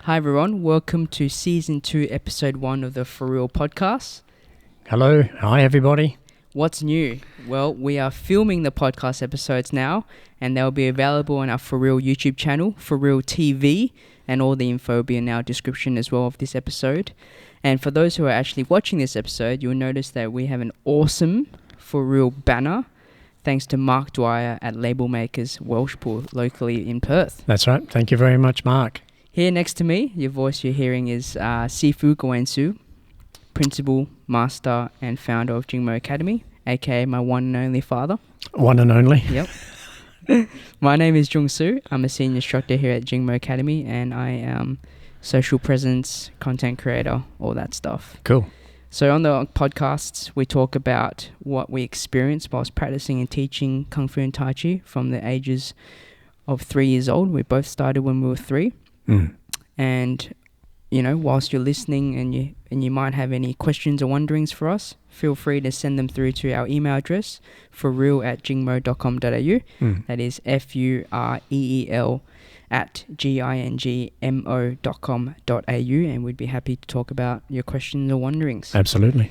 Hi everyone, welcome to Season 2, Episode 1 of the FuReel Podcast. Hello, hi everybody. What's new? Well, we are filming the podcast episodes now, and they'll be available on our FuReel YouTube channel, FuReel TV, and all the info will be in our description as well of this episode. And for those who are actually watching this episode, you'll notice that we have an awesome FuReel banner, thanks to Mark Dwyer at Label Makers Welshpool, locally in Perth. That's right, thank you very much, Mark. Here next to me, your voice you're hearing is Sifu Gawain, Principal, Master and Founder of Jhung Academy, aka my one and only father. One and only? Yep. My name is Jhung. I'm a Senior Instructor here at Jhung Academy, and I am social presence, content creator, all that stuff. Cool. So on the podcasts, we talk about what we experienced whilst practicing and teaching Kung Fu and Tai Chi from the ages of 3 years old. We both started when we were 3. And, you know, whilst you're listening and you might have any questions or wonderings for us, feel free to send them through to our email address, fureel@jingmo.com.au. That is FUREEL @GINGMO.com.au, and we'd be happy to talk about your questions or wonderings. Absolutely.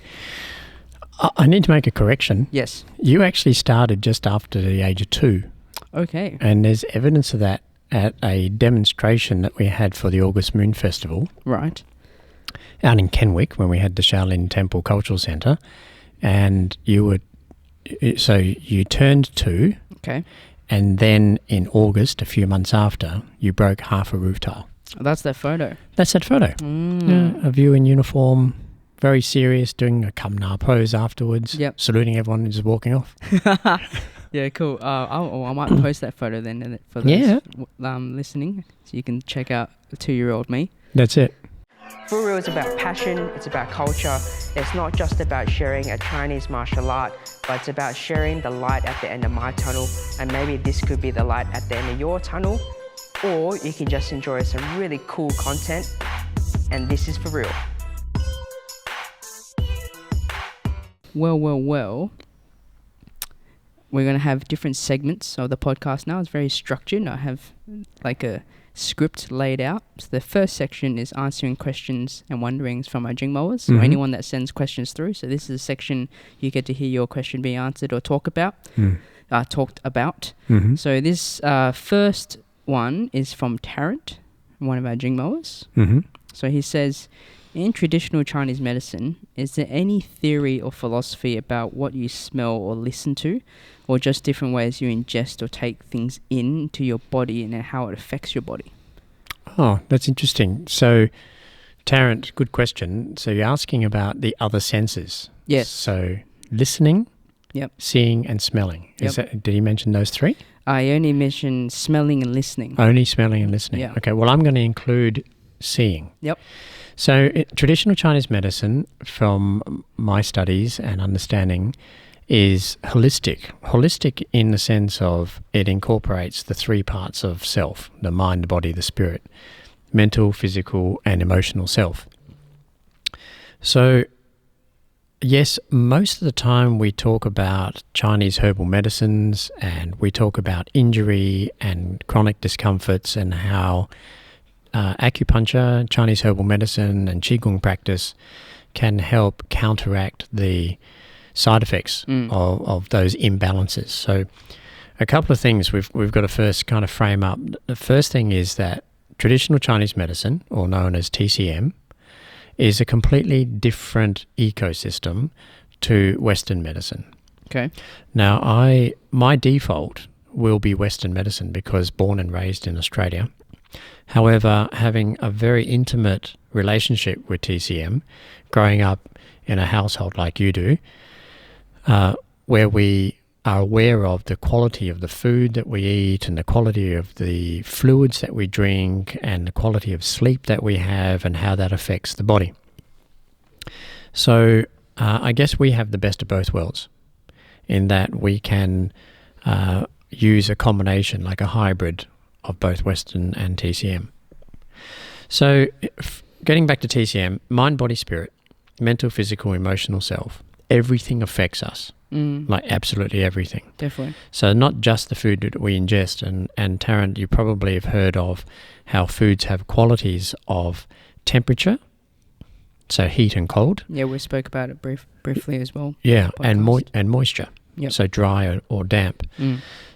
I need to make a correction. Yes. You actually started just after the age of 2. Okay. And there's evidence of that at a demonstration that we had for the August Moon Festival. Right. Out in Kenwick, when we had the Shaolin Temple Cultural Centre. And you turned 2. Okay. And then in August, a few months after, you broke half a roof tile. Oh, that's that photo. That's that photo. Yeah, of you in uniform, very serious, doing a Kam Na pose afterwards, saluting everyone and just walking off. Yeah, cool. I might post that photo then for those listening, so you can check out the 2-year-old me. That's it. FuReel is about passion, it's about culture. It's not just about sharing a Chinese martial art, but it's about sharing the light at the end of my tunnel, and maybe this could be the light at the end of your tunnel, or you can just enjoy some really cool content, and this is FuReel. Well. We're going to have different segments of the podcast now. It's very structured. I have like a script laid out. So the first section is answering questions and wonderings from our Jingmoers, or anyone that sends questions through. So this is a section you get to hear your question being answered or talked about. So this first one is from Tarrant, one of our Jingmoers. So he says, in traditional Chinese medicine, is there any theory or philosophy about what you smell or listen to, or just different ways you ingest or take things into your body and how it affects your body? Oh, that's interesting. So, Tarrant, good question. So you're asking about the other senses. Yes. So listening, seeing and smelling. Did he mention those 3? I only mentioned smelling and listening. Only smelling and listening. Yeah. Okay, well, I'm going to include seeing. Yep. So traditional Chinese medicine, from my studies and understanding, is holistic. Holistic in the sense of it incorporates the 3 parts of self, the mind, the body, the spirit, mental, physical and emotional self. So yes, most of the time we talk about Chinese herbal medicines, and we talk about injury and chronic discomforts, and how acupuncture, Chinese herbal medicine and Qigong practice can help counteract the side effects of those imbalances. So a couple of things we've got to first kind of frame up. The first thing is that traditional Chinese medicine, or known as TCM, is a completely different ecosystem to Western medicine. Okay. Now, my default will be Western medicine because born and raised in Australia. However, having a very intimate relationship with TCM, growing up in a household like you do, where we are aware of the quality of the food that we eat and the quality of the fluids that we drink and the quality of sleep that we have and how that affects the body. So I guess we have the best of both worlds in that we can use a combination, like a hybrid of both Western and TCM. So getting back to TCM, mind, body, spirit, mental, physical, emotional self, everything affects us. like absolutely everything. Definitely. So not just the food that we ingest. And Taryn, you probably have heard of how foods have qualities of temperature, so heat and cold. Yeah, we spoke about it briefly as well. Yeah, and moisture. Yep. So dry or damp.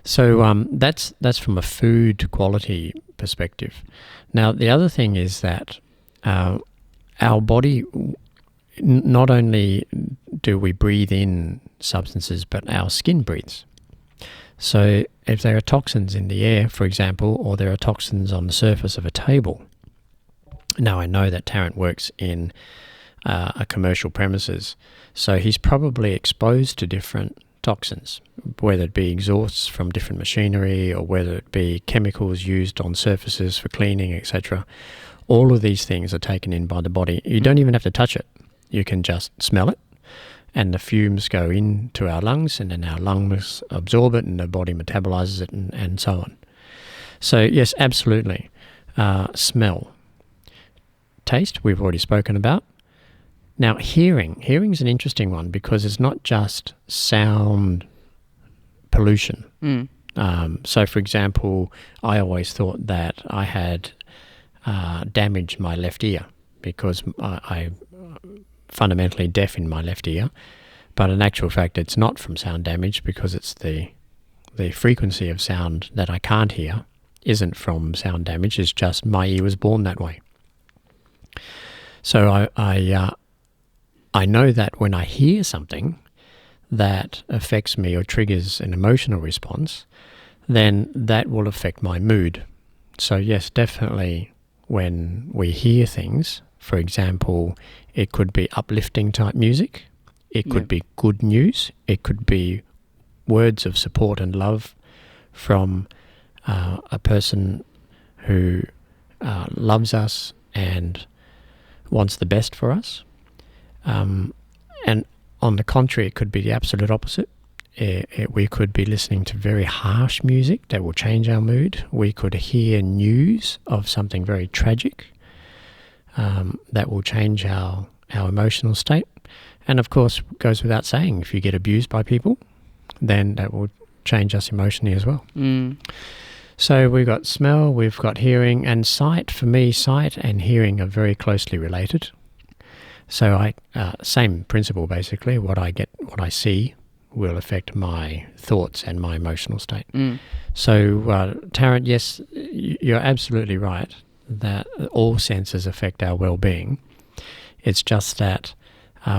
So that's from a food quality perspective. Now, the other thing is that our body, not only do we breathe in substances, but our skin breathes. So if there are toxins in the air, for example, or there are toxins on the surface of a table. Now, I know that Tarrant works in a commercial premises, so he's probably exposed to different toxins, whether it be exhausts from different machinery or whether it be chemicals used on surfaces for cleaning, etc. All of these things are taken in by the body. You don't even have to touch it. You can just smell it, and the fumes go into our lungs, and then our lungs absorb it, and the body metabolizes it, and so on. So yes, absolutely. Smell. Taste, we've already spoken about. Now, hearing's an interesting one because it's not just sound pollution. So, for example, I always thought that I had damaged my left ear because I fundamentally deaf in my left ear, but in actual fact, it's not from sound damage because it's the frequency of sound that I can't hear isn't from sound damage. It's just my ear was born that way. So I know that when I hear something that affects me or triggers an emotional response, then that will affect my mood. So yes, definitely when we hear things, for example, it could be uplifting type music, it could be good news, it could be words of support and love from a person who loves us and wants the best for us. And on the contrary, it could be the absolute opposite. We could be listening to very harsh music that will change our mood. We could hear news of something very tragic that will change our emotional state. And of course, it goes without saying, if you get abused by people, then that will change us emotionally as well. So we've got smell, we've got hearing, and sight. For me, sight and hearing are very closely related. So same principle basically. What I see will affect my thoughts and my emotional state. So Tarrant, yes, you're absolutely right that all senses affect our well-being. It's just that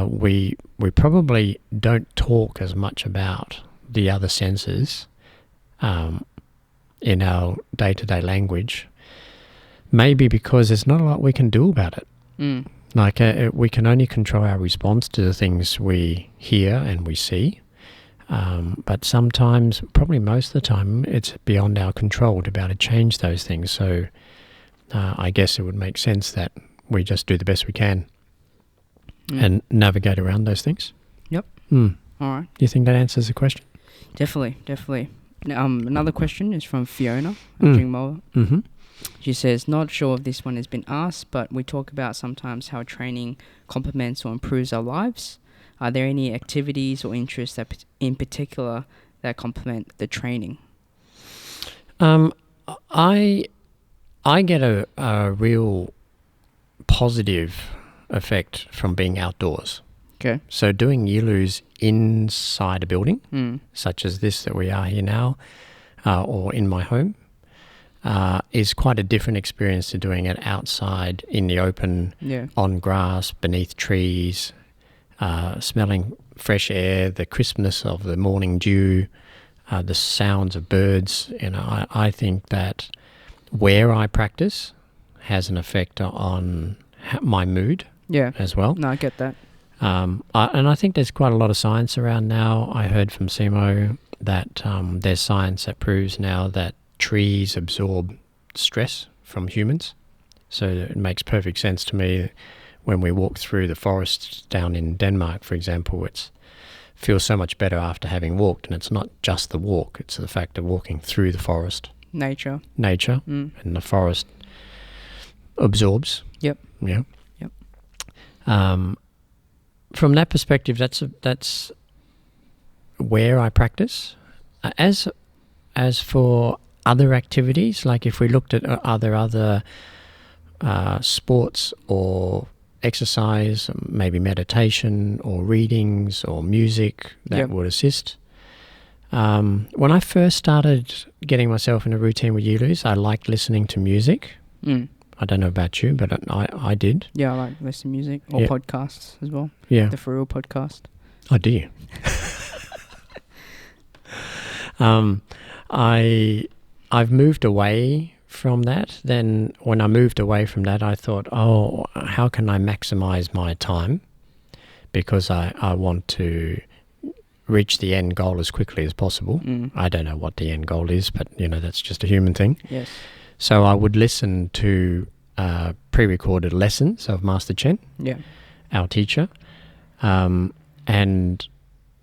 we probably don't talk as much about the other senses in our day-to-day language. Maybe because there's not a lot we can do about it. Like we can only control our response to the things we hear and we see. But sometimes, probably most of the time, it's beyond our control to be able to change those things. So I guess it would make sense that we just do the best we can and navigate around those things. Yep. All right. Do you think that answers the question? Definitely. Another question is from Fiona at Jhung. She says, not sure if this one has been asked, but we talk about sometimes how training complements or improves our lives. Are there any activities or interests that in particular that complement the training? I get a real positive effect from being outdoors. Okay. So doing yilus inside a building, such as this that we are here now, or in my home, is quite a different experience to doing it outside in the open, on grass, beneath trees, smelling fresh air, the crispness of the morning dew, the sounds of birds. I think that where I practice has an effect on my mood as well. No, I get that. And I think there's quite a lot of science around now. I heard from Simo that there's science that proves now that trees absorb stress from humans. So it makes perfect sense to me when we walk through the forest down in Denmark, for example. It feels so much better after having walked, and it's not just the walk, it's the fact of walking through the forest. Nature, and the forest absorbs. Yep. From that perspective, that's where I practice. As for other activities, like if we looked at other sports or exercise, maybe meditation or readings or music that would assist. When I first started getting myself in a routine with Yilus, I liked listening to music. I don't know about you, but I did. Yeah, I like listening to music or podcasts as well. Yeah. The FuReel Podcast. Oh, do you? I've moved away from that. Then when I moved away from that, I thought, how can I maximize my time? Because I want to reach the end goal as quickly as possible. I don't know what the end goal is, but that's just a human thing. Yes. So I would listen to pre-recorded lessons of Master Chen, our teacher, and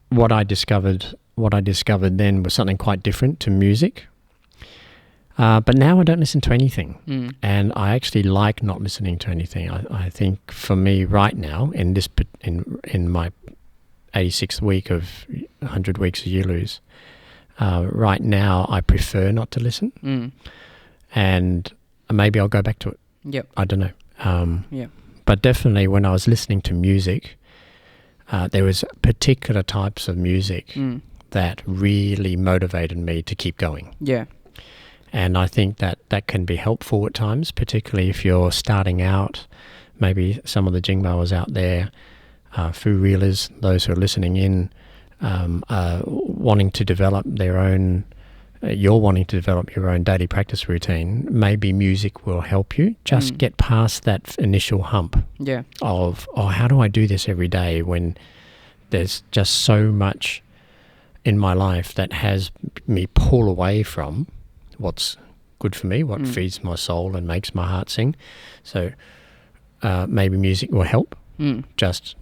what I discovered then was something quite different to music. But now I don't listen to anything, and I actually like not listening to anything. I think for me right now, in my 86th week of 100 weeks of Yilus, right now I prefer not to listen, and maybe I'll go back to it. Yep. I don't know. But definitely when I was listening to music, there was particular types of music that really motivated me to keep going. Yeah. And I think that can be helpful at times, particularly if you're starting out. Maybe some of the Jingbaos out there, FuReelers, those who are listening in, wanting to develop their own, you're wanting to develop your own daily practice routine. Maybe music will help you just get past that initial hump of, how do I do this every day when there's just so much in my life that has me pull away from what's good for me, what feeds my soul and makes my heart sing. So maybe music will help. Just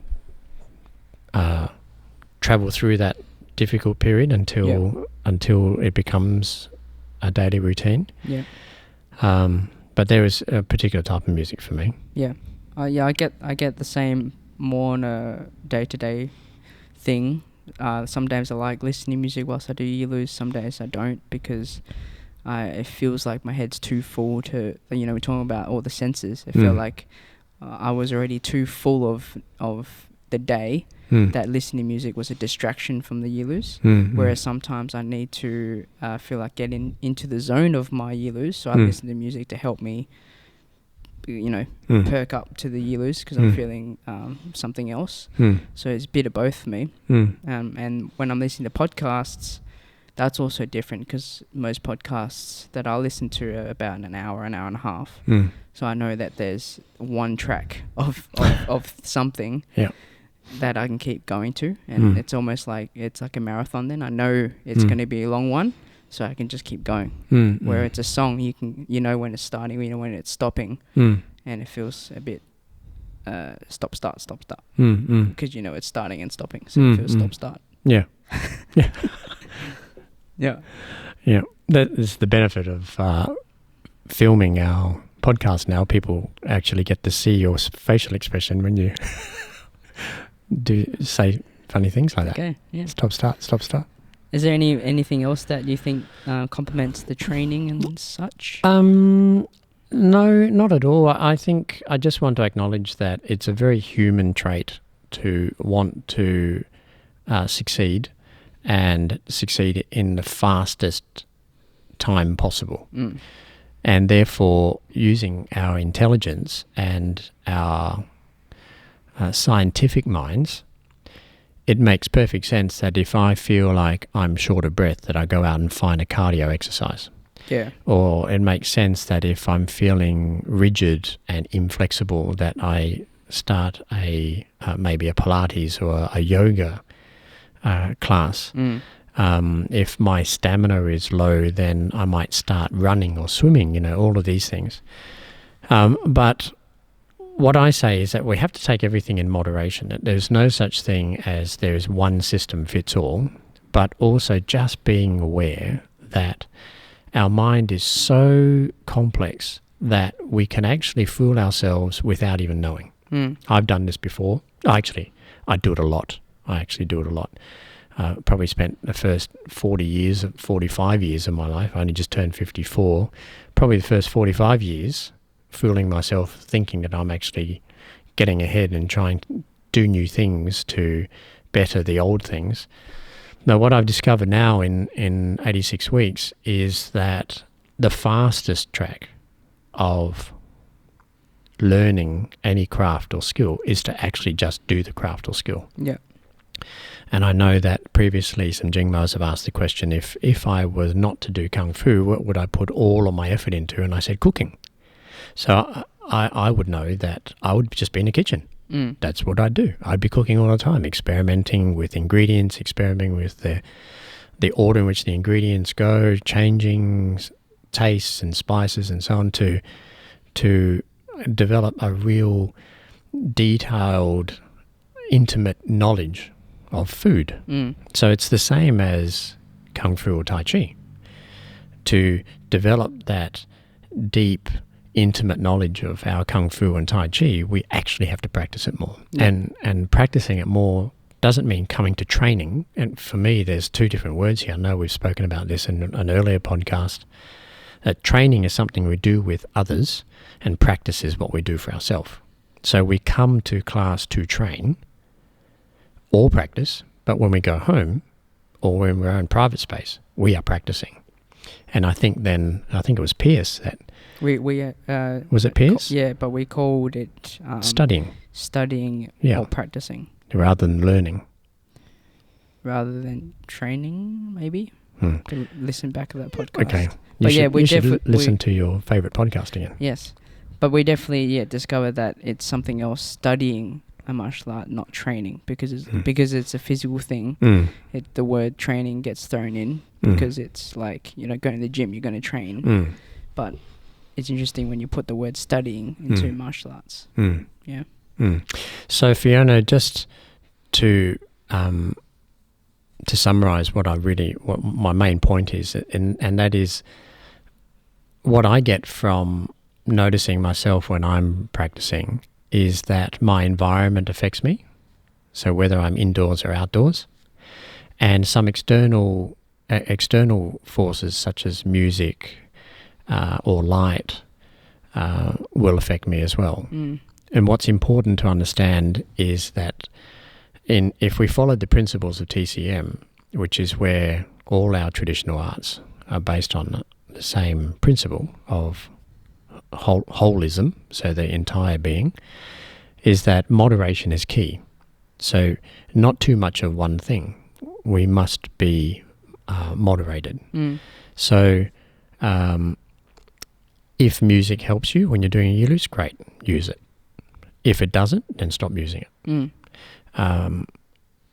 travel through that difficult period until it becomes a daily routine. Yeah. But there is a particular type of music for me. Yeah. I get the same more on a day-to-day thing. Some days I like listening to music whilst I do Yilus. Some days I don't, because it feels like my head's too full to, we're talking about all the senses. I feel like I was already too full of the day, that listening to music was a distraction from the Yilus. Whereas sometimes I need to feel like getting into the zone of my Yilus, so I listen to music to help me, perk up to the Yilus, because I'm feeling something else. So it's a bit of both for me. And when I'm listening to podcasts, that's also different, because most podcasts that I listen to are about an hour and a half. So I know that there's one track of something that I can keep going to, and it's almost like it's like a marathon. Then I know it's going to be a long one, so I can just keep going. Where it's a song, you can when it's starting, when it's stopping, and it feels a bit stop start, because it's starting and stopping, so it feels stop start. Yeah. Yeah. That is the benefit of filming our podcast now. People actually get to see your facial expression when you do say funny things like that. Okay, yeah. Stop, start. Is there anything else that you think complements the training and such? No, not at all. I think I just want to acknowledge that it's a very human trait to want to succeed, and succeed in the fastest time possible. And therefore, using our intelligence and our scientific minds, it makes perfect sense that if I feel like I'm short of breath, that I go out and find a cardio exercise. Yeah. Or it makes sense that if I'm feeling rigid and inflexible, that I start maybe a Pilates or a yoga class. If my stamina is low, then I might start running or swimming, all of these things. But what I say is that we have to take everything in moderation. There's no such thing as there's one system fits all, but also just being aware that our mind is so complex that we can actually fool ourselves without even knowing. I've done this before. I do it a lot. I actually do it a lot. Probably spent the first 45 years of my life. I only just turned 54. Probably the first 45 years fooling myself, thinking that I'm actually getting ahead and trying to do new things to better the old things. Now, what I've discovered now in 86 weeks is that the fastest track of learning any craft or skill is to actually just do the craft or skill. Yeah. And I know that previously some Jingmos have asked the question, if I was not to do Kung Fu, what would I put all of my effort into? And I said cooking. So I would know that I would just be in the kitchen. That's what I'd do. I'd be cooking all the time, experimenting with ingredients, experimenting with the order in which the ingredients go, changing tastes and spices and so on to develop a real detailed, intimate knowledge of food. So it's the same as Kung Fu or Tai Chi. To develop that deep, intimate knowledge of our Kung Fu and Tai Chi, we actually have to practice it more. Yeah. And practicing it more doesn't mean coming to training. And for me, there's two different words here. I know we've spoken about this in an earlier podcast, that training is something we do with others and practice is what we do for ourselves. So we come to class to train or practice, but when we go home or when we're in private space, we are practicing. And I think it was Pierce that... was it Pierce? Yeah, but we called it... studying. Or practicing. Rather than learning. Rather than training, maybe? To listen back to that podcast. Okay. You should listen to your favourite podcast again. Yes. But we definitely discovered that it's something else, studying a martial art, not training, because it's a physical thing. The word training gets thrown in because it's like, going to the gym, you're going to train. But it's interesting when you put the word studying into martial arts. Yeah. So Fiona, just to summarize what my main point is, and that is what I get from noticing myself when I'm practicing is that my environment affects me. So whether I'm indoors or outdoors, and some external forces such as music or light will affect me as well. And what's important to understand is that if we followed the principles of TCM, which is where all our traditional arts are based on the same principle of holism, so the entire being, is that moderation is key. So not too much of one thing. We must be moderated. So if music helps you when you're doing a Yulus, great, use it. If it doesn't, then stop using it.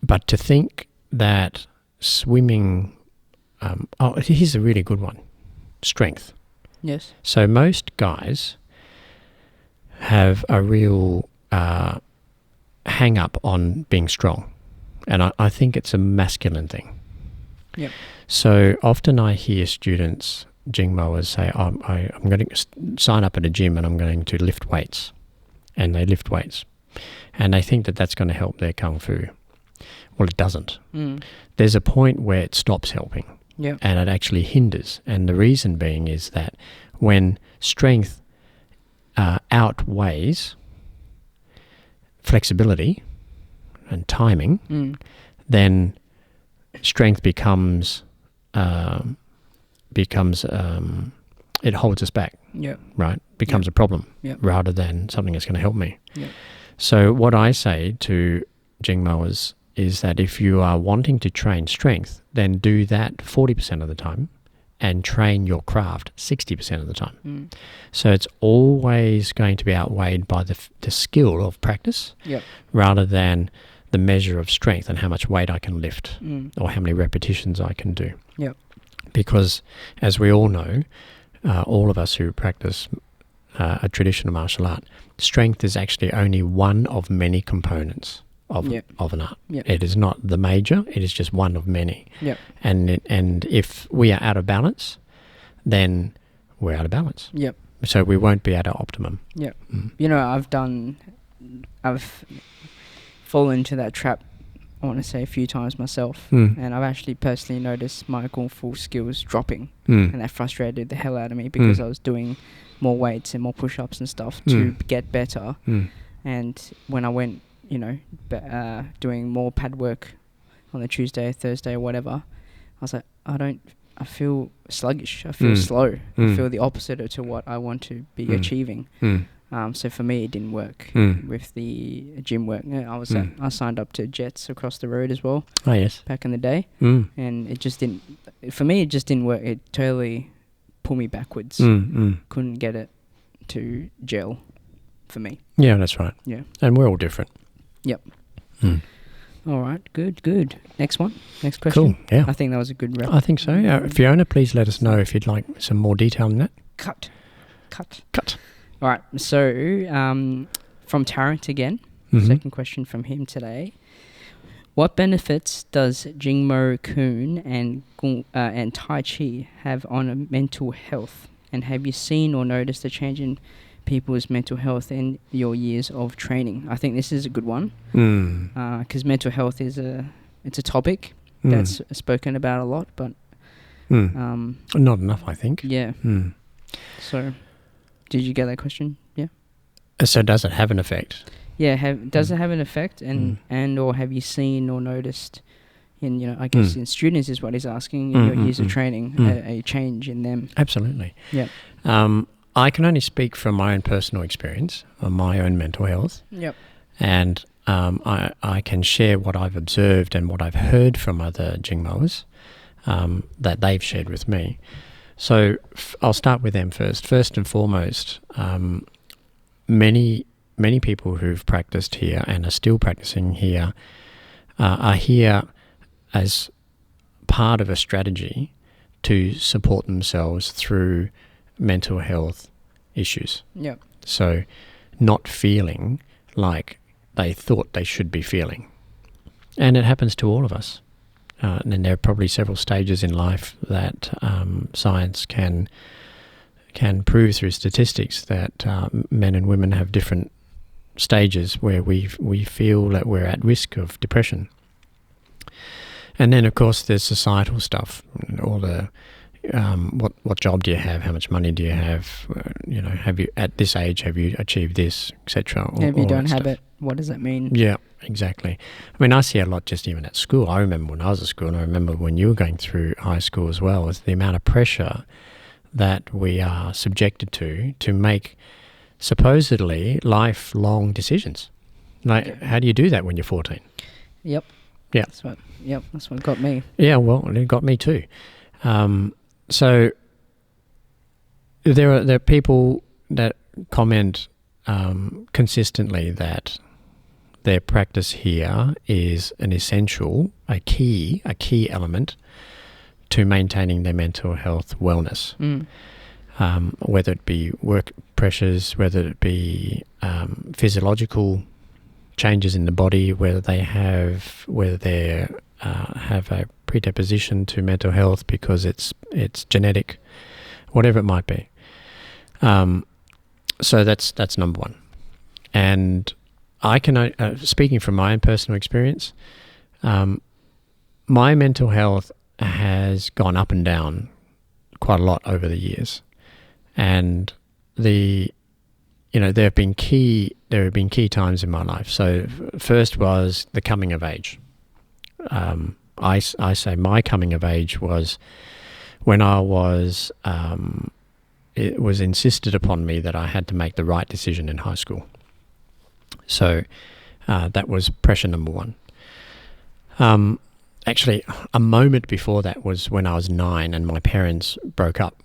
But to think that swimming... here's a really good one. Strength. Yes. So most guys have a real hang up on being strong. And I think it's a masculine thing. Yep. So often I hear students, Jingmoers, say, I'm going to sign up at a gym and I'm going to lift weights. And they lift weights. And they think that that's going to help their Kung Fu. Well, it doesn't. There's a point where it stops helping. Yep. And it actually hinders. And the reason being is that when strength outweighs flexibility and timing, then strength becomes it holds us back. Yep. Right? Becomes a problem rather than something that's going to help me. Yep. So what I say to Jingmoers is that if you are wanting to train strength, then do that 40% of the time and train your craft 60% of the time. So it's always going to be outweighed by the skill of practice rather than the measure of strength and how much weight I can lift or how many repetitions I can do. Yep. Because as we all know, all of us who practice a traditional martial art, strength is actually only one of many components of an art. Yep. It is not the major, it is just one of many. Yep. And if we are out of balance, then we're out of balance. Yep. So we won't be at our optimum. Yep. I've fallen into that trap I want to say a few times myself, Mm. and I've actually personally noticed my Kung Fu skills dropping, Mm. and that frustrated the hell out of me because Mm. I was doing more weights and more push-ups and stuff to get better. Mm. And when I went, doing more pad work on the Tuesday, Thursday, or whatever, I was like, I feel sluggish. I feel slow. I feel the opposite to what I want to be achieving. So for me, it didn't work with the gym work. I signed up to Jets across the road as well. Oh, yes. Back in the day, and it just didn't. For me, it just didn't work. It totally pulled me backwards. Couldn't get it to gel for me. Yeah, that's right. Yeah, and we're all different. Yep. Mm. All right, good. Next question. Cool. Yeah, I think that was a good wrap. I think so. Fiona, please let us know if you'd like some more detail on that. Cut. All right, so from Tarrant again, second question from him today. What benefits does Jing Kun and Tai Chi have on mental health? And have you seen or noticed a change in people's mental health in your years of training? I think this is a good one because mental health is a topic that's spoken about a lot, but not enough, I think. Yeah. So, did you get that question? Yeah. So does it have an effect? Yeah. Does it have an effect, and or have you seen or noticed in I guess in students is what he's asking in your years of training a change in them? Absolutely. Yeah. I can only speak from my own personal experience on my own mental health. Yep. And I can share what I've observed and what I've heard from other Jingmoers that they've shared with me. So I'll start with them first. First and foremost, many people who've practiced here and are still practicing here are here as part of a strategy to support themselves through mental health issues. Yeah. So not feeling like they thought they should be feeling. And it happens to all of us. And there are probably several stages in life that science can prove through statistics that men and women have different stages where we feel that we're at risk of depression. And then, of course, there's societal stuff, all the what job do you have? How much money do you have? Have you at this age have you achieved this, etc. If you don't have it, what does that mean? Yeah, exactly. I mean, I see a lot just even at school. I remember when I was at school, and I remember when you were going through high school as well, is the amount of pressure that we are subjected to make supposedly lifelong decisions. Like, how do you do that when you're 14? Yep. Yeah. That's what got me. Yeah, well, it got me too. So there are people that comment consistently that their practice here is an essential, a key element to maintaining their mental health wellness. Whether it be work pressures, whether it be physiological changes in the body, whether they have a predisposition to mental health because it's genetic, whatever it might be. So that's number one. And I can, speaking from my own personal experience, my mental health has gone up and down quite a lot over the years, and there have been key times in my life. So first was the coming of age. I say my coming of age was when I was. It was insisted upon me that I had to make the right decision in high school. So that was pressure number one. Actually, a moment before that was when I was 9 and my parents broke up.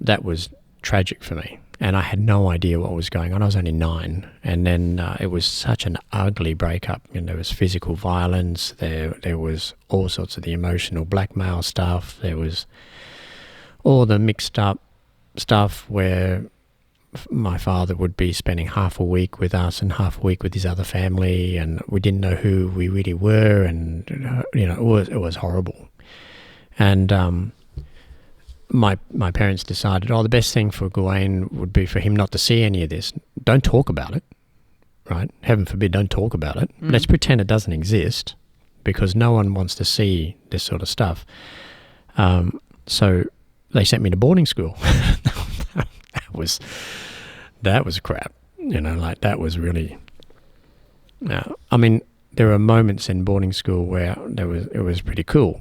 That was tragic for me, and I had no idea what was going on. I was only 9, and then it was such an ugly breakup. There was physical violence. There was all sorts of the emotional blackmail stuff. There was all the mixed up stuff where my father would be spending half a week with us and half a week with his other family, and we didn't know who we really were, and it was horrible. And my parents decided, the best thing for Gawain would be for him not to see any of this. Don't talk about it, right? Heaven forbid, don't talk about it. Let's pretend it doesn't exist. because no one wants to see this sort of stuff. So they sent me to boarding school. that was crap. Like that was really. I mean, there were moments in boarding school where it was pretty cool,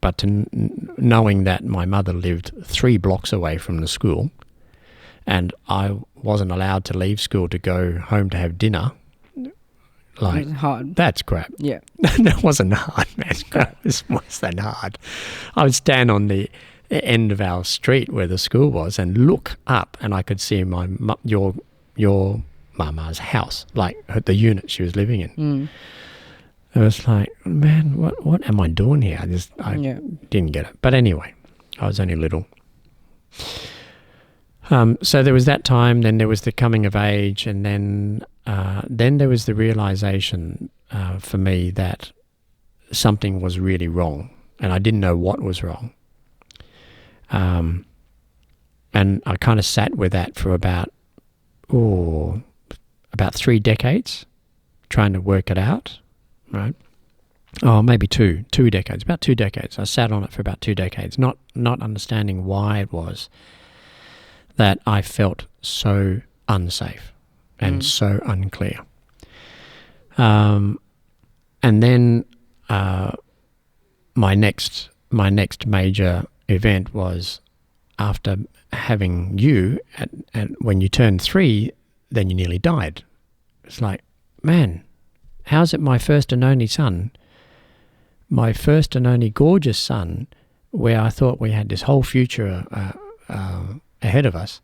but knowing that my mother lived 3 blocks away from the school, and I wasn't allowed to leave school to go home to have dinner. Like, it was hard. That's crap. Yeah. That wasn't hard, man. It was worse than hard. I would stand on the end of our street where the school was and look up, and I could see your mama's house, like the unit she was living in. It was like, man, what am I doing here? I didn't get it. But anyway, I was only little. So there was that time, then there was the coming of age, and then there was the realization for me that something was really wrong, and I didn't know what was wrong. And I kind of sat with that for about 3 decades, trying to work it out, right? Oh, maybe two decades, about 2 decades. I sat on it for about 2 decades, not understanding why it was that I felt so unsafe and so unclear. And then my next major event was after having you, and when you turned 3, then you nearly died. It's like, man, how's it my first and only son, my first and only gorgeous son, where I thought we had this whole future ahead of us,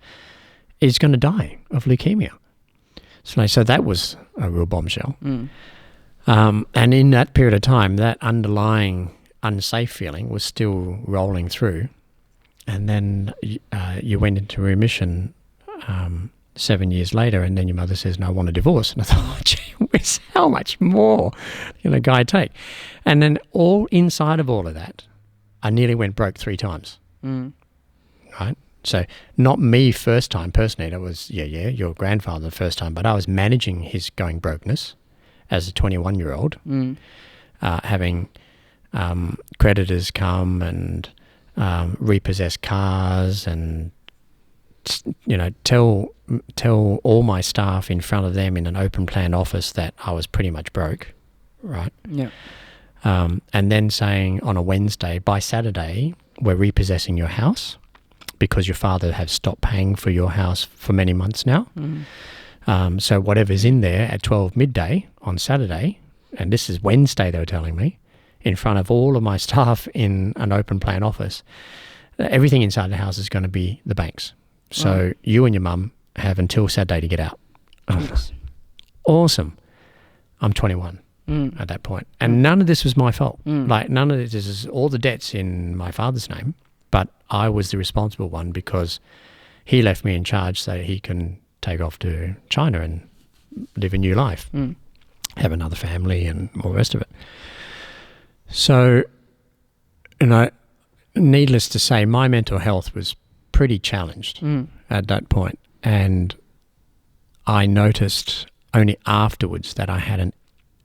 is going to die of leukemia? So that was a real bombshell. And in that period of time, that underlying unsafe feeling was still rolling through. And then you went into remission 7 years later, and then your mother says, no, I want a divorce. And I thought, oh, gee whiz, how much more can a guy take? And then all inside of all of that, I nearly went broke 3 times. Right? So not me first time personally, that was, your grandfather the first time, but I was managing his going brokeness as a 21-year-old, having creditors come and repossess cars and, tell all my staff in front of them in an open plan office that I was pretty much broke, right? Yeah. And then saying on a Wednesday, by Saturday, we're repossessing your house, because your father has stopped paying for your house for many months now. So whatever's in there at 12 midday on Saturday, and this is Wednesday they were telling me, in front of all of my staff in an open plan office, everything inside the house is going to be the bank's. So you and your mum have until Saturday to get out. Awesome. I'm 21 at that point. And none of this was my fault. Like, none of this is all the debts in my father's name. But I was the responsible one because he left me in charge so that he can take off to China and live a new life, have another family and all the rest of it. So, needless to say, my mental health was pretty challenged at that point. And I noticed only afterwards that I had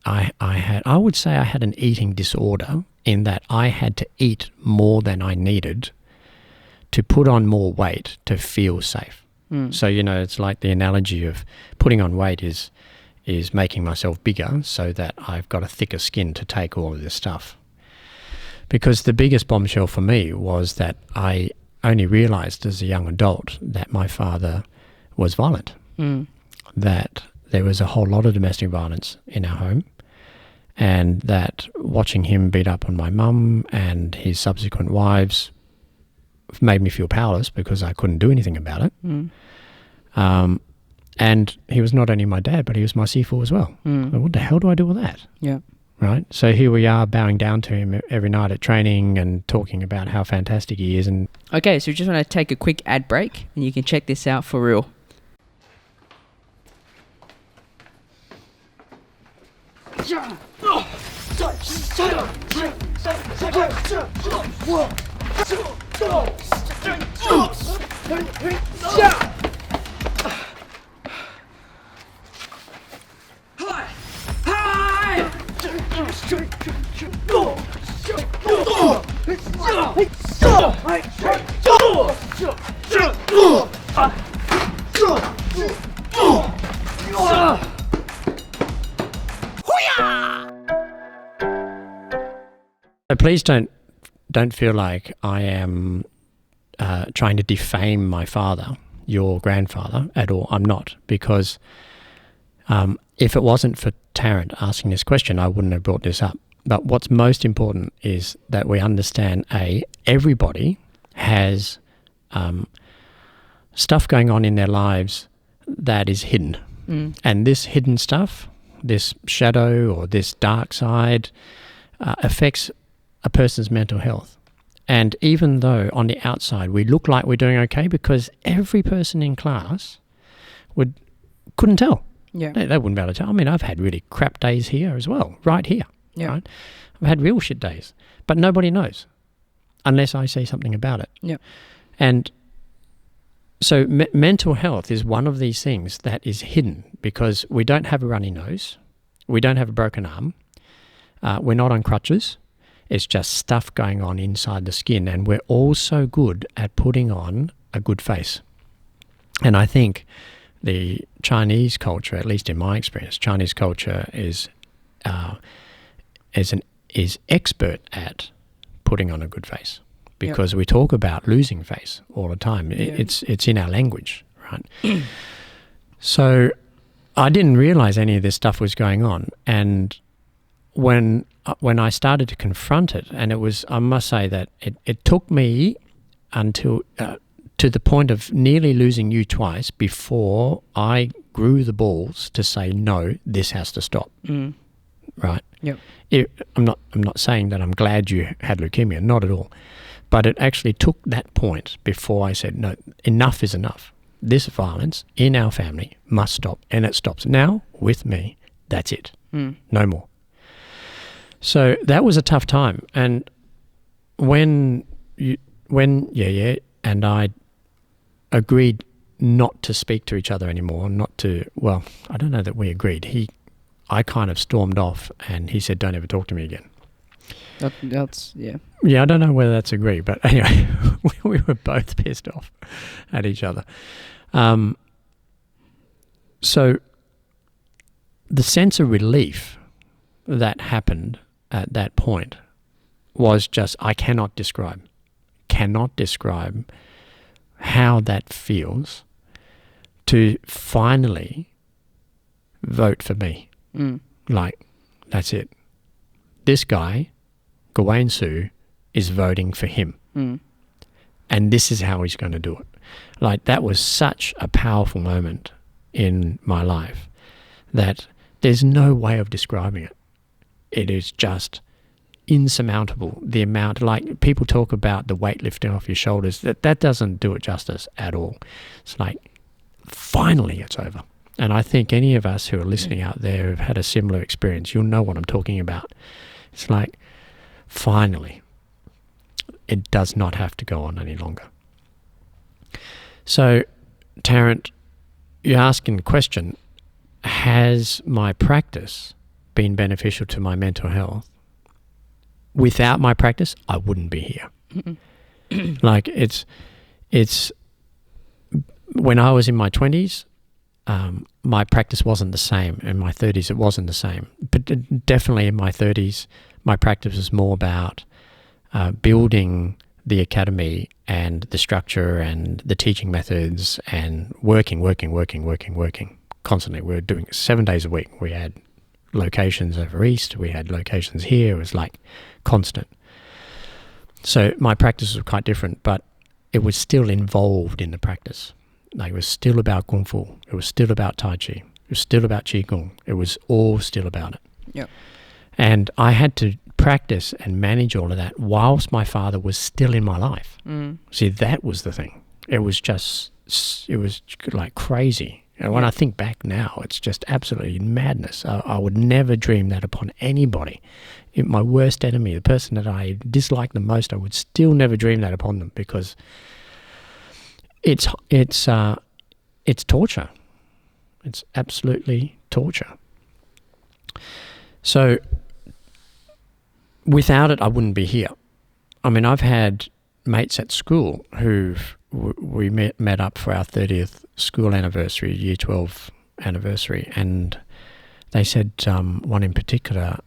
I would say I had an eating disorder, in that I had to eat more than I needed to put on more weight to feel safe. So, it's like the analogy of putting on weight is making myself bigger so that I've got a thicker skin to take all of this stuff. Because the biggest bombshell for me was that I only realized as a young adult that my father was violent, that there was a whole lot of domestic violence in our home, and that watching him beat up on my mum and his subsequent wives made me feel powerless because I couldn't do anything about it. And he was not only my dad, but he was my Sifu as well. What the hell do I do with that? Yeah. Right? So here we are bowing down to him every night at training and talking about how fantastic he is. And okay, so we just want to take a quick ad break, and you can check this out for real. So please don't feel like I am trying to defame my father, your grandfather, at all. I'm not, because if it wasn't for Tarrant asking this question, I wouldn't have brought this up. But what's most important is that we understand, everybody has stuff going on in their lives that is hidden. And this hidden stuff, this shadow or this dark side, affects a person's mental health. And even though on the outside we look like we're doing okay, because every person in class couldn't tell. Yeah. They wouldn't be able to tell. I mean, I've had really crap days here as well, right here. Yeah. Right? I've had real shit days, but nobody knows unless I say something about it. Yeah. And so mental health is one of these things that is hidden because we don't have a runny nose. We don't have a broken arm. We're not on crutches. It's just stuff going on inside the skin, and we're all so good at putting on a good face. And I think the Chinese culture, at least in my experience, Chinese culture is expert at putting on a good face, because we talk about losing face all the time. It's in our language, right? So I didn't realize any of this stuff was going on, and when I started to confront it, and it was, I must say that it took me until to the point of nearly losing you twice before I grew the balls to say, no, this has to stop. Right? Yep. I'm not saying that I'm glad you had leukemia, not at all. But it actually took that point before I said, no, enough is enough. This violence in our family must stop, and it stops now with me. That's it. No more. So that was a tough time. And when and I agreed not to speak to each other anymore, well, I don't know that we agreed. I kind of stormed off, and he said, don't ever talk to me again. That's, yeah. Yeah, I don't know whether that's agree, but anyway, we were both pissed off at each other. So the sense of relief that happened at that point was just, I cannot describe how that feels to finally vote for me. Like, that's it. This guy, Gawain Su, is voting for him. And this is how he's going to do it. Like, that was such a powerful moment in my life that there's no way of describing it. It is just insurmountable. The amount, like, people talk about the weight lifting off your shoulders, that doesn't do it justice at all. It's like, finally it's over. And I think any of us who are listening out there have had a similar experience. You'll know what I'm talking about. It's like, finally, it does not have to go on any longer. So, Tarrant, you're asking the question, has my practice been beneficial to my mental health? Without my practice, I wouldn't be here. Like, it's when I was in my 20s, my practice wasn't the same. In my 30s, it wasn't the same. But definitely in my 30s, my practice was more about building the academy and the structure and the teaching methods and working constantly. We were doing 7 days a week. We had locations over east. We had locations here. It was like constant. So my practice was quite different, but it was still involved in the practice. Like, it was still about Kung Fu. It was still about Tai Chi. It was still about Qigong. It was all still about it. Yep. And I had to practice and manage all of that whilst my father was still in my life. See, that was the thing. It was like crazy. And when I think back now, it's just absolutely madness. I would never dream that upon anybody. My worst enemy, the person that I dislike the most, I would still never dream that upon them, because it's torture. It's absolutely torture. So without it, I wouldn't be here. I mean, I've had mates at school we met up for our 30th school anniversary, year 12 anniversary, and they said, one in particular,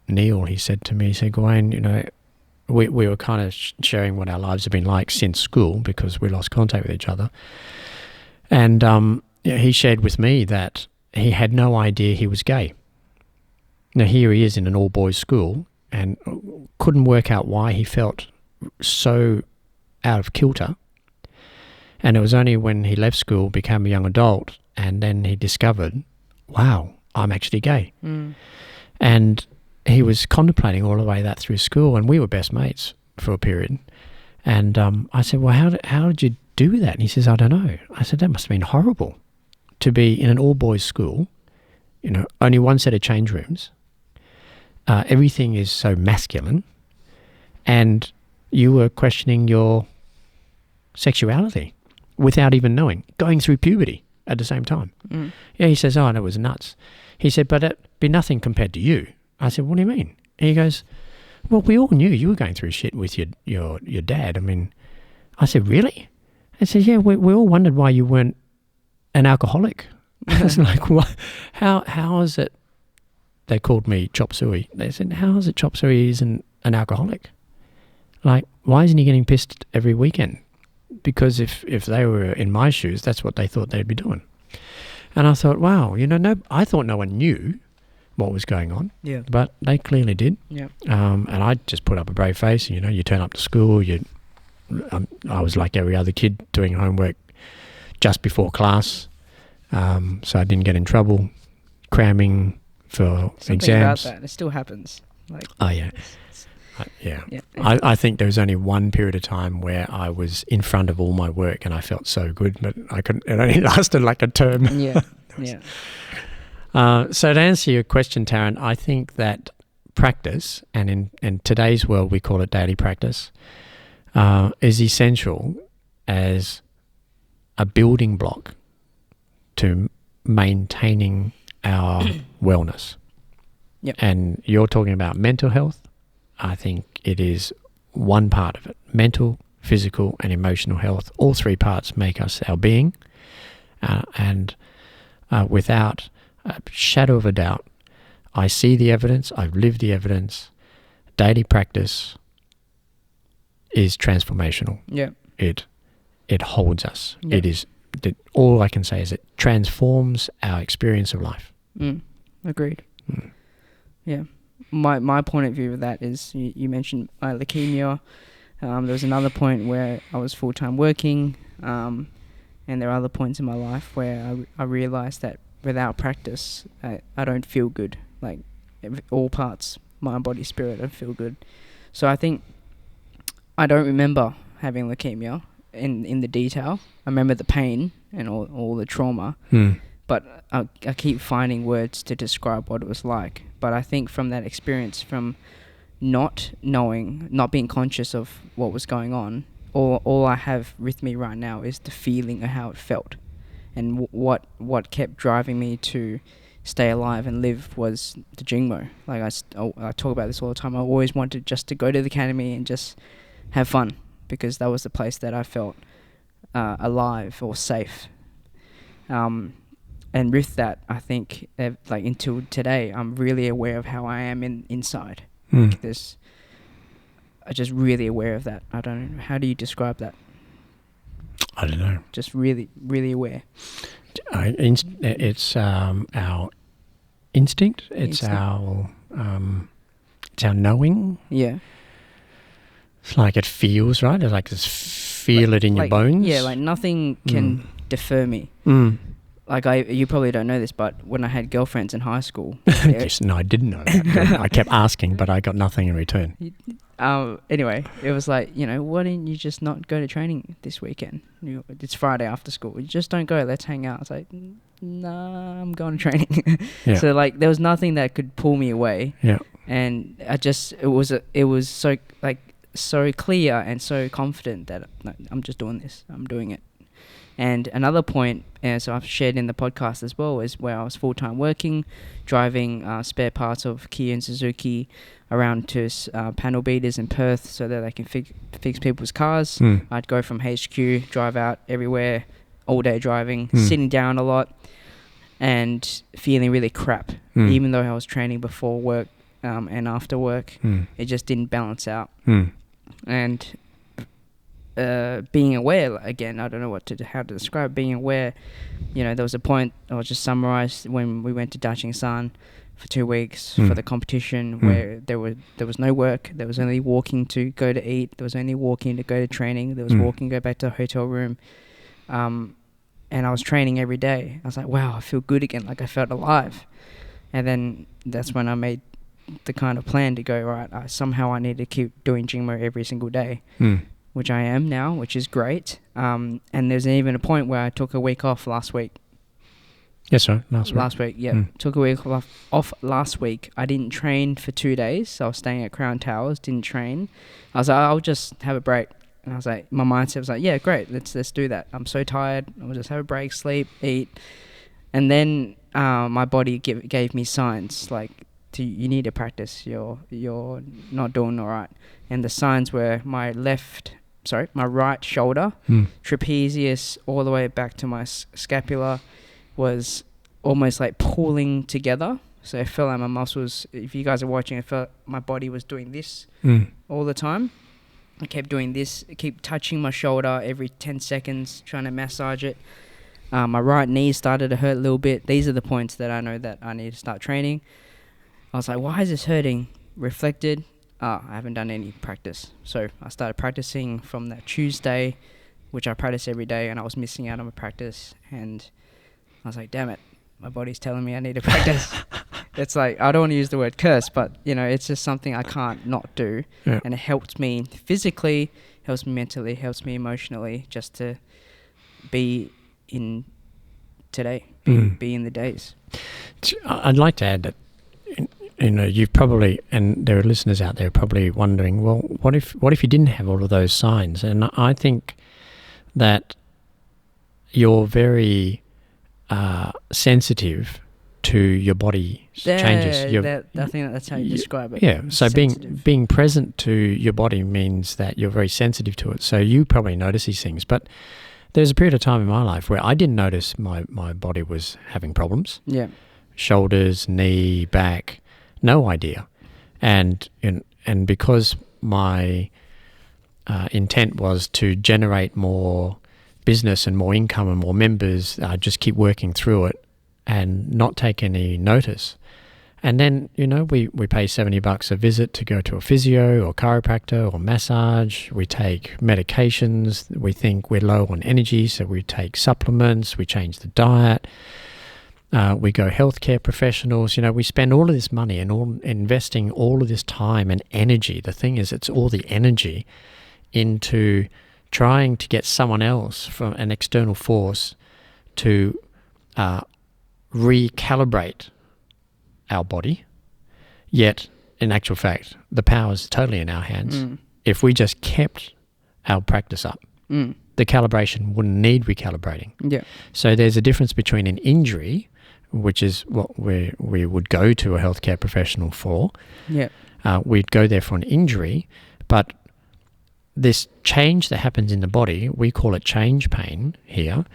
Neil, he said to me, he said, Gawain, you know, we were kind of sharing what our lives have been like since school because we lost contact with each other. And he shared with me that he had no idea he was gay. Now, here he is in an all-boys school and couldn't work out why he felt so out of kilter. And it was only when he left school, became a young adult, and then he discovered, wow, I'm actually gay. And he was contemplating all the way that through school, and we were best mates for a period. And I said, well, how did you do that? And he says, I don't know. I said, that must have been horrible to be in an all-boys school, you know, only one set of change rooms. Everything is so masculine, and you were questioning your sexuality without even knowing, going through puberty at the same time. Yeah, he says, oh, and it was nuts. He said, but it'd be nothing compared to you. I said, what do you mean? And he goes, well, we all knew you were going through shit with your dad. I mean, I said, really? I said, yeah, we all wondered why you weren't an alcoholic. I was like, what? How is it? They called me Chop Suey. They said, how is it Chop Suey isn't an alcoholic? Like, why isn't he getting pissed every weekend? Because if they were in my shoes, that's what they thought they'd be doing. And I thought, wow, you know, I thought no one knew what was going on. Yeah. But they clearly did. Yeah. And I just put up a brave face. You know, you turn up to school. I was like every other kid doing homework just before class, so I didn't get in trouble. Cramming for Something exams. About that, it still happens. Like, oh yeah. Yeah. I think there was only one period of time where I was in front of all my work and I felt so good, but it only lasted like a term. Yeah, yeah. So to answer your question, Taryn, I think that practice, and in today's world we call it daily practice, is essential as a building block to maintaining our wellness. Yep. And you're talking about mental health. I think it is one part of it. Mental, physical, and emotional health. All three parts make us our being. And without a shadow of a doubt, I see the evidence, I've lived the evidence. Daily practice is transformational. Yeah. It holds us. Yep. It is all I can say is it transforms our experience of life. Agreed. Yeah. My point of view of that is you mentioned leukemia. There was another point where I was full-time working, and there are other points in my life where I realized that without practice, I don't feel good. Like all parts, mind, body, spirit, I feel good. So I think I don't remember having leukemia in the detail. I remember the pain and all the trauma, but I keep finding words to describe what it was like. But I think from that experience, from not knowing, not being conscious of what was going on, all I have with me right now is the feeling of how it felt. And what kept driving me to stay alive and live was the Jhung. Like I talk about this all the time. I always wanted just to go to the academy and just have fun, because that was the place that I felt alive or safe. And with that, I think like until today, I'm really aware of how I am inside. Like I'm just really aware of that. I don't know. How do you describe that? I don't know. Just really, really aware. It's our instinct. It's our knowing. Yeah. It's like it feels right. It's like just feel it in your bones. Yeah, like nothing can defer me. Like you probably don't know this, but when I had girlfriends in high school, yes, no, I didn't know that. I kept asking, but I got nothing in return. Anyway, it was like, why didn't you just not go to training this weekend? It's Friday after school. You just don't go. Let's hang out. It's like, nah, I'm going to training. Yeah. So like, there was nothing that could pull me away. Yeah. And it was so clear and so confident that I'm just doing this. I'm doing it. And another point, as I've shared in the podcast as well, is where I was full-time working, driving spare parts of Kia and Suzuki around to panel beaters in Perth so that they can fix people's cars. I'd go from HQ, drive out everywhere, all day driving, sitting down a lot, and feeling really crap. Even though I was training before work and after work, it just didn't balance out. And being aware, again, I don't know how to describe being aware. There was a point, I'll just summarize, when we went to Dachshund for 2 weeks for the competition, where there was no work. There was only walking to go to eat. There was only walking to go to training. There was walking to go back to a hotel room. And I was training every day. I was like, wow, I feel good again. Like I felt alive. And then that's when I made the kind of plan to go, right, somehow I need to keep doing Jingmo every single day. Which I am now, which is great. And there's even a point where I took a week off last week. Yes, sir. Last week, yeah. Took a week off last week. I didn't train for 2 days. So I was staying at Crown Towers, didn't train. I was like, I'll just have a break. And I was like, my mindset was like, yeah, great, let's do that. I'm so tired. I'll just have a break, sleep, eat. And then my body gave me signs like, you need to practice. You're not doing all right. And the signs were my right shoulder, trapezius, all the way back to my scapula, was almost like pulling together. So I felt like my muscles, if you guys are watching, I felt my body was doing this all the time. I kept doing this, keep touching my shoulder every 10 seconds, trying to massage it. My right knee started to hurt a little bit. These are the points that I know that I need to start training. I was like, why is this hurting? Reflected. I haven't done any practice. So I started practicing from that Tuesday, which I practice every day, and I was missing out on my practice. And I was like, damn it, my body's telling me I need to practice. It's like, I don't want to use the word curse, but, it's just something I can't not do. Yeah. And it helps me physically, helps me mentally, helps me emotionally, just to be in today, be in the days. I'd like to add that, you've probably, and there are listeners out there probably wondering, well, what if you didn't have all of those signs? And I think that you're very sensitive to your body changes. I think that's how you describe it. Yeah. So being present to your body means that you're very sensitive to it. So you probably notice these things. But there's a period of time in my life where I didn't notice my body was having problems. Yeah. Shoulders, knee, back. No idea. And because my intent was to generate more business and more income and more members, just keep working through it and not take any notice. And then, we pay $70 a visit to go to a physio or chiropractor or massage. We take medications. We think we're low on energy, so we take supplements. We change the diet. We go healthcare professionals. We spend all of this money and investing all of this time and energy. The thing is, it's all the energy into trying to get someone else from an external force to recalibrate our body. Yet, in actual fact, the power is totally in our hands. If we just kept our practice up, the calibration wouldn't need recalibrating. Yeah. So there's a difference between an injury, which is what we would go to a healthcare professional for. Yeah. We'd go there for an injury, but this change that happens in the body, we call it change pain here,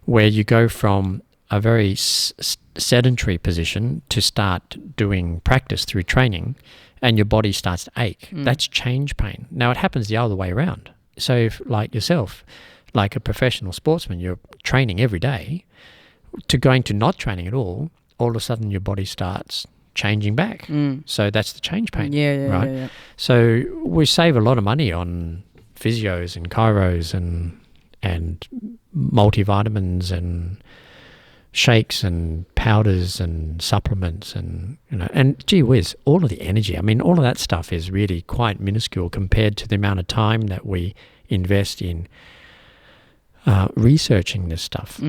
where you go from a very sedentary position to start doing practice through training, and your body starts to ache. That's change pain. Now, it happens the other way around. So if, like yourself, like a professional sportsman, you're training every day, to going to not training at all of a sudden your body starts changing back. So that's the change pain. Right? Yeah. So we save a lot of money on physios and chiros and multivitamins and shakes and powders and supplements and gee whiz, all of the energy. I mean, all of that stuff is really quite minuscule compared to the amount of time that we invest in researching this stuff.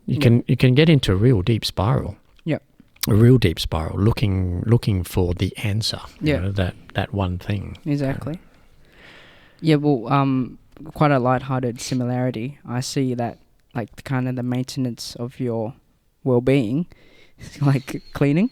You can get into a real deep spiral. Yeah. A real deep spiral, looking for the answer. Yeah. That one thing. Exactly. Yeah. Well, quite a lighthearted similarity. I see that like kind of the maintenance of your well-being, like cleaning.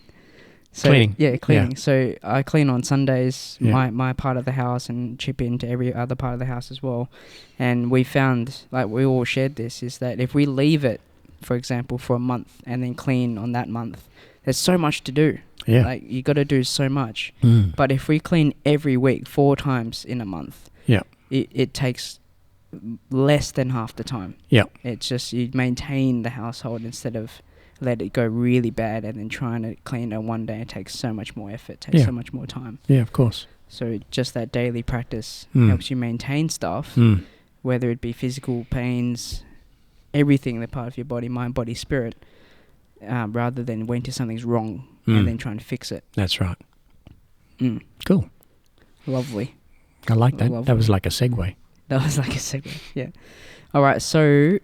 So, Cleaning. Yeah, cleaning. Yeah. So I clean on Sundays, Yeah. my part of the house, and chip into every other part of the house as well. And we found, like we all shared this, is that if we leave it, for example, for a month and then clean on that month, there's so much to do. Yeah. Like you got to do so much. Mm. But if we clean every week 4 times in a month, Yeah. it takes less than half the time. Yeah. It's just you maintain the household instead of let it go really bad and then trying to clean it one day. It takes so much more effort, takes so much more time. Yeah, of course. So just that daily practice Mm. helps you maintain stuff, Mm. whether it be physical pains, everything, the part of your body, mind, body, spirit, rather than waiting till something's wrong and then trying to fix it. That's right. Mm. Cool. Lovely. I like that. Lovely. That was like a segue. That was like a segue, yeah. All right, so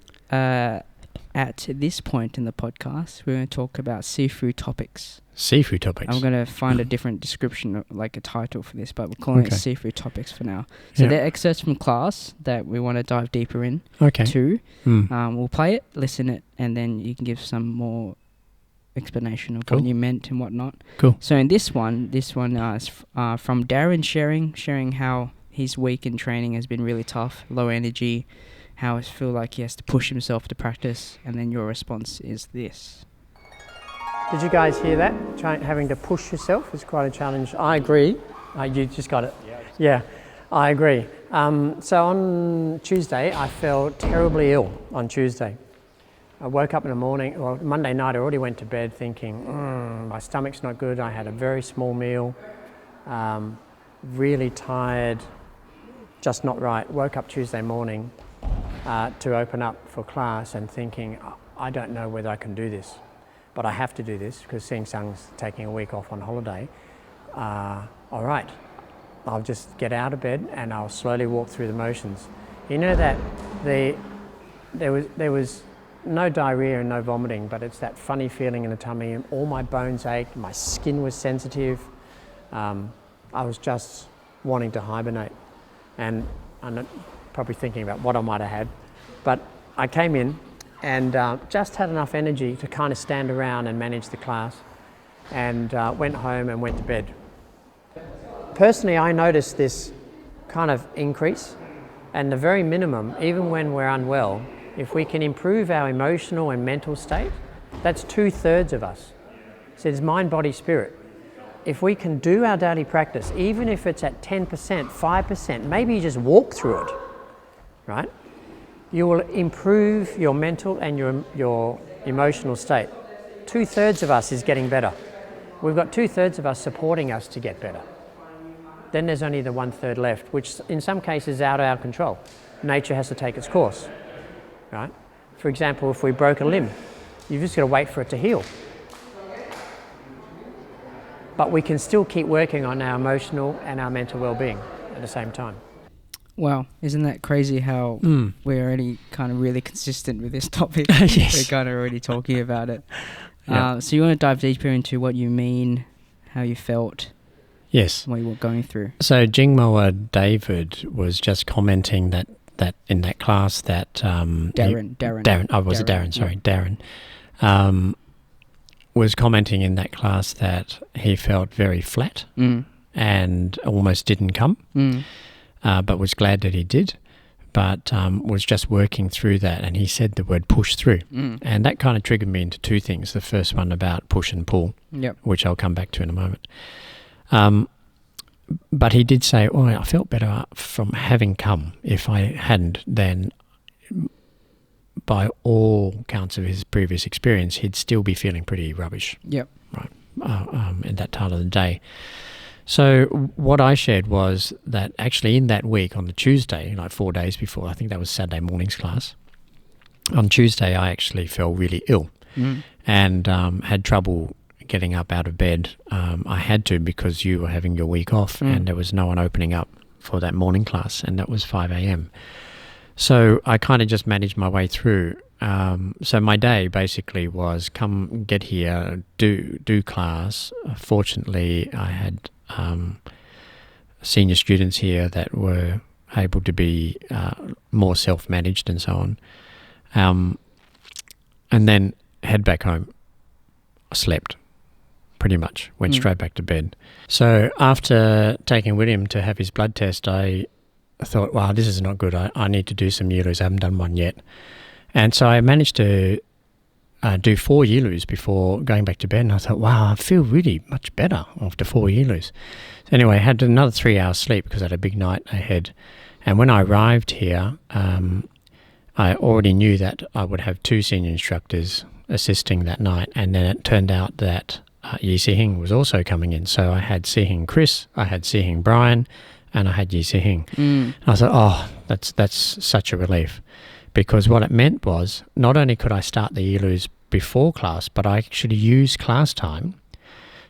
at this point in the podcast, we're going to talk about seafood topics. Seafood topics. I'm going to find a different description, like a title for this, but we're calling it Okay. seafood topics for now. So Yeah. they're excerpts from class that we want to dive deeper in Okay. to. Mm. We'll play it, listen it, and then you can give some more explanation of Cool. what you meant and whatnot. Cool. So in this one is from Darren sharing how his week in training has been really tough, low energy, how it feel like he has to push himself to practice, and then your response is this. Did you guys hear that? Having to push yourself is quite a challenge. I agree. You just got it. Yeah, I agree. So on Tuesday, I felt terribly ill on Tuesday. I woke up in the morning, or Monday night, I already went to bed thinking, my stomach's not good. I had a very small meal, really tired, just not right. Woke up Tuesday morning to open up for class and thinking, I don't know whether I can do this, but I have to do this because Sing Sang's taking a week off on holiday. All right, I'll just get out of bed and I'll slowly walk through the motions. You know that there was no diarrhea and no vomiting, but it's that funny feeling in the tummy, and all my bones ached, my skin was sensitive. I was just wanting to hibernate, and I'm probably thinking about what I might have had, but I came in and just had enough energy to kind of stand around and manage the class, and went home and went to bed. Personally, I noticed this kind of increase, and the very minimum, even when we're unwell, if we can improve our emotional and mental state, that's 2/3 of us. So it's mind, body, spirit. If we can do our daily practice, even if it's at 10%, 5%, maybe you just walk through it, right? You will improve your mental and your emotional state. 2/3 of us is getting better. We've got 2/3 of us supporting us to get better. Then there's only the 1/3 left, which in some cases is out of our control. Nature has to take its course, right? For example, if we broke a limb, you've just got to wait for it to heal. But we can still keep working on our emotional and our mental well-being at the same time. Wow, isn't that crazy how we're already kind of really consistent with this topic? Yes. We're kind of already talking about it. Yeah. So you want to dive deeper into what you mean, how you felt, Yes. what you were going through. So Jingmoa David was just commenting that in that class that Darren. Oh, was it Darren? Sorry, Darren. Was commenting in that class that he felt very flat and almost didn't come, but was glad that he did, but was just working through that. And he said the word push through. And that kind of triggered me into two things. The first one about push and pull, which I'll come back to in a moment. But he did say, I felt better from having come. If I hadn't, then by all counts of his previous experience, he'd still be feeling pretty rubbish. Yep. Right. In that time of the day. So what I shared was that actually in that week on the Tuesday, like 4 days before, I think that was Saturday morning's class, on Tuesday I actually felt really ill and had trouble getting up out of bed. I had to because you were having your week off and there was no one opening up for that morning class, and that was 5 a.m. So I kind of just managed my way through. So my day basically was come get here, do class. Fortunately, I had senior students here that were able to be more self-managed and so on. And then head back home. I slept, pretty much. Went straight back to bed. So after taking William to have his blood test, I thought, wow, this is not good. I need to do some Yilus. I haven't done one yet. And so I managed to do 4 Yilus before going back to bed. And I thought, wow, I feel really much better after 4 Yilus. So anyway, I had another 3 hours sleep because I had a big night ahead. And when I arrived here, I already knew that I would have 2 senior instructors assisting that night. And then it turned out that Yi Si-hing was also coming in. So I had Si-hing Chris, I had Si-hing Brian, and I had Yi Si-hing. And I thought, oh, that's such a relief. Because what it meant was not only could I start the Yilus before class, but I actually used class time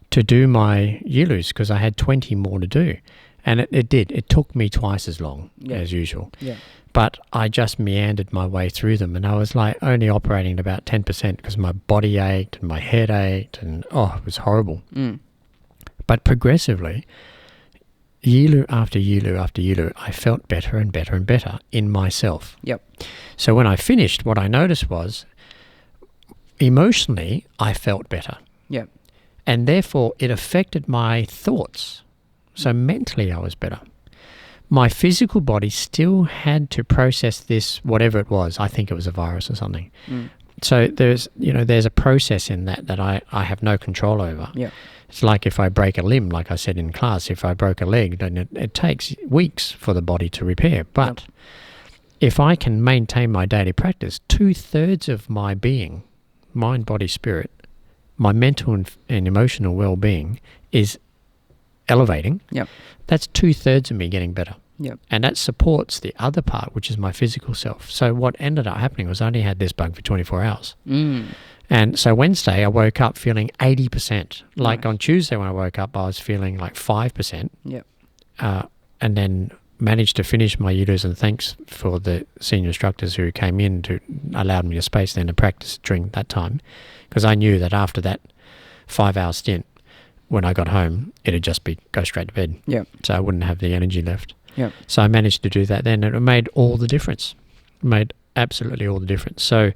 to do my Yilus because I had 20 more to do. And it did. It took me twice as long as usual. Yeah. But I just meandered my way through them, and I was like only operating at about 10% because my body ached and my head ached, and it was horrible. But progressively, Yilu after Yilu after Yilu, I felt better and better and better in myself. Yep. So when I finished, what I noticed was emotionally, I felt better. Yep. And therefore, it affected my thoughts. So mentally, I was better. My physical body still had to process this, whatever it was. I think it was a virus or something. So there's a process in that I have no control over. Yeah. It's like if I break a limb, like I said in class, if I broke a leg, then it takes weeks for the body to repair. But if I can maintain my daily practice, 2/3 of my being, mind, body, spirit, my mental and emotional well-being is elevating. Yep. That's 2/3 of me getting better. Yep. And that supports the other part, which is my physical self. So what ended up happening was I only had this bug for 24 hours. And so Wednesday, I woke up feeling 80%. Like on Tuesday when I woke up, I was feeling like 5%. Yep. And then managed to finish my Yilus, and thanks for the senior instructors who came in to allowed me a space then to practice during that time, because I knew that after that 5-hour stint, when I got home, it'd just be go straight to bed. Yep. So I wouldn't have the energy left. Yep. So I managed to do that then, and it made all the difference. It made absolutely all the difference. So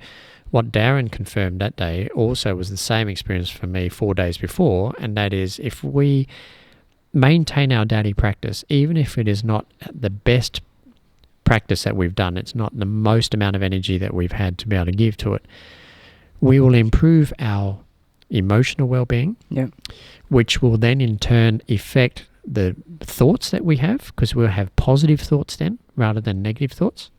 what Darren confirmed that day also was the same experience for me 4 days before, and that is if we maintain our daily practice, even if it is not the best practice that we've done, it's not the most amount of energy that we've had to be able to give to it, we will improve our emotional well-being, which will then in turn affect the thoughts that we have, because we'll have positive thoughts then rather than negative thoughts.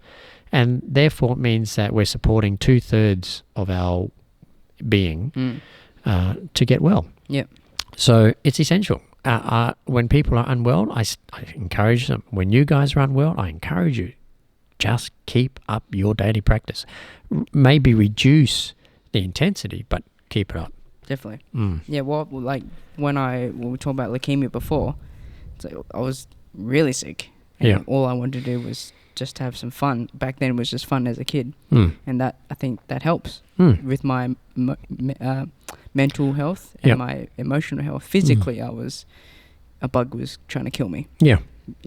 And therefore it means that we're supporting 2/3 of our being to get well. Yep. So it's essential. When people are unwell, I encourage them. When you guys are unwell, I encourage you. Just keep up your daily practice. Maybe reduce the intensity, but keep it up. Definitely. Yeah, well, like when we were talking about leukemia before, so I was really sick. And all I wanted to do was just have some fun. Back then it was just fun as a kid. And that, I think that helps with my mental health and my emotional health. Physically, a bug was trying to kill me. Yeah.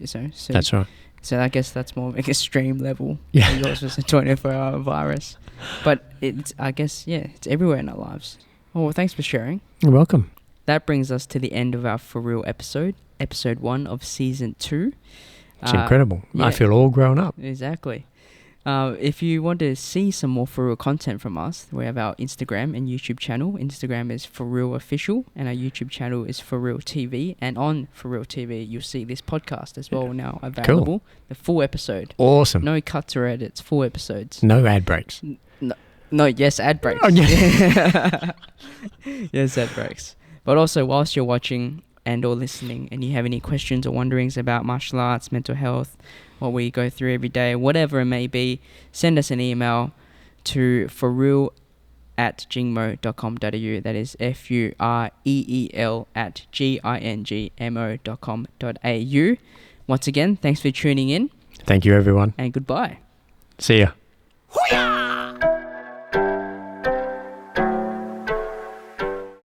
So that's right. So I guess that's more of an extreme level. Yeah. Yours was a 24-hour virus. But it's everywhere in our lives. Oh, well, thanks for sharing. You're welcome. That brings us to the end of our FuReel episode 1 of season 2. It's incredible. I feel all grown up. Exactly. If you want to see some more FuReel content from us, we have our Instagram and YouTube channel. Instagram is FuReel Official, and our YouTube channel is FuReel TV. And on FuReel TV, you'll see this podcast as well now available. Cool. The full episode. Awesome. No cuts or edits, full episodes. No ad breaks. No, yes, ad breaks. Oh, yeah. Yes, ad breaks. But also, whilst you're watching and or listening, and you have any questions or wonderings about martial arts, mental health, what we go through every day, whatever it may be, send us an email to FuReel@gingmo.com.au. That is FUREEL@GINGMO.com.au. Once again, thanks for tuning in. Thank you, everyone. And goodbye. See ya.